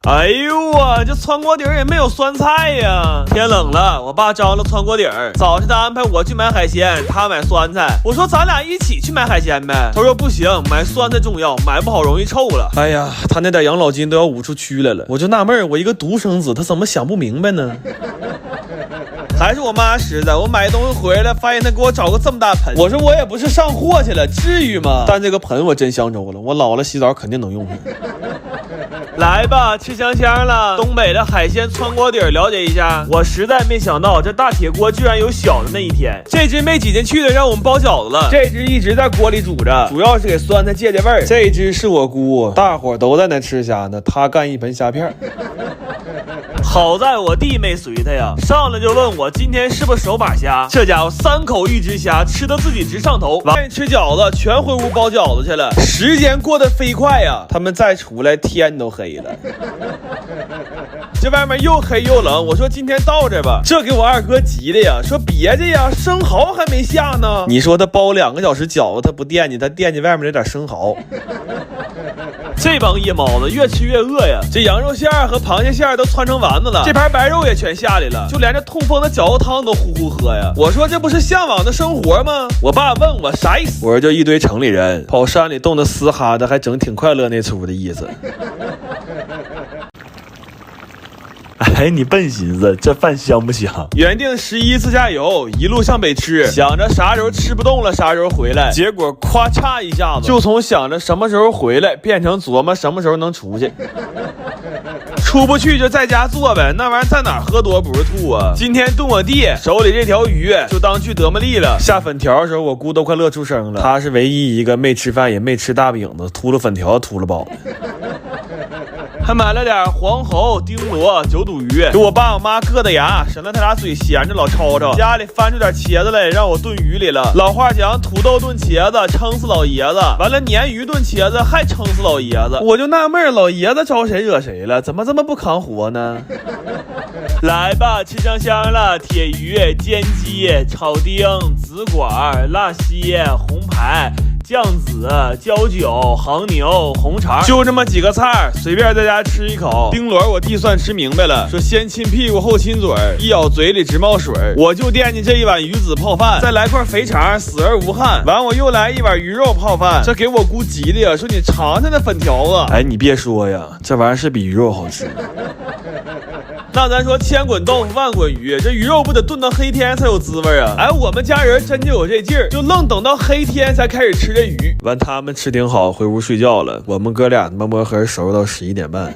哎呦啊，这川锅底儿也没有酸菜呀。天冷了，我爸张罗川锅底儿，早上他安排我去买海鲜，他买酸菜。我说咱俩一起去买海鲜呗，他说不行，买酸菜重要，买不好容易臭了。哎呀，他那点养老金都要捂出蛆来了，我就纳闷，我一个独生子，他怎么想不明白呢？还是我妈实在，我买东西回来发现她给我找个这么大盆，我说我也不是上货去了，至于吗？但这个盆我真相中了，我老了洗澡肯定能用上。来吧，吃香香了，东北的海鲜川锅底了解一下。我实在没想到这大铁锅居然有小的那一天，这只没挤进去的让我们包饺子了，这只一直在锅里煮着，主要是给酸菜借味儿。这只是我姑，大伙都在那吃虾呢，她干一盆虾片。好在我弟没随他呀，上来就问我今天是不是手把虾。这家伙3口1只虾，吃得自己直上头。晚上吃饺子，全回屋包饺子去了。时间过得飞快呀，他们再出来天都黑了。这外面又黑又冷，我说今天到这吧，这给我二哥急的呀，说别介呀，生蚝还没下呢。你说他包2个小时饺子，他不惦记，他惦记外面那点生蚝。这帮夜猫子越吃越饿呀，这羊肉馅和螃蟹馅都汆成丸子了，这盘白肉也全下来了，就连这痛风的饺子汤都呼呼喝呀。我说这不是向往的生活吗？我爸问我啥意思，我说就一堆城里人跑山里冻得嘶哈的，还整挺快乐那出的意思。哎，你笨寻思这饭香不香？原定11自驾游，一路向北吃，想着啥时候吃不动了啥时候回来，结果咔嚓一下子就从想着什么时候回来变成琢磨什么时候能出去。出不去就在家做呗，那玩意儿在哪儿喝多不是吐啊？今天炖我弟手里这条鱼就当去德玛利了。下粉条的时候我姑都快乐出声了，他是唯一一个没吃饭也没吃大饼子，秃噜粉条秃噜饱的。还买了点黄喉、丁螺、九肚鱼，给我爸我妈硌的牙，省得他俩嘴闲着老吵吵。家里翻出点茄子来让我炖鱼里了。老话讲，土豆炖茄子撑死老爷子，完了鲶鱼炖茄子还撑死老爷子。我就纳闷，老爷子招谁惹谁了？怎么这么不扛活呢？来吧，吃香香了，铁鱼、煎鸡、炒丁、紫管、辣蟹、红排、酱子、椒酒、杭牛、红肠，就这么几个菜，随便在家吃一口。丁螺我弟算吃明白了，说先亲屁股后亲嘴，一咬嘴里直冒水。我就惦记这一碗鱼子泡饭，再来块肥肠，死而无憾。完我又来一碗鱼肉泡饭，这给我姑急的呀，说你尝尝那粉条子。哎，你别说呀，这玩意儿是比鱼肉好吃。那咱说千滚豆腐万滚鱼，这鱼肉不得炖到黑天才有滋味啊！哎，我们家人真就有这劲儿，就愣等到黑天才开始吃这鱼。完他们吃挺好，回屋睡觉了，我们哥俩他妈摸黑收拾到11点半。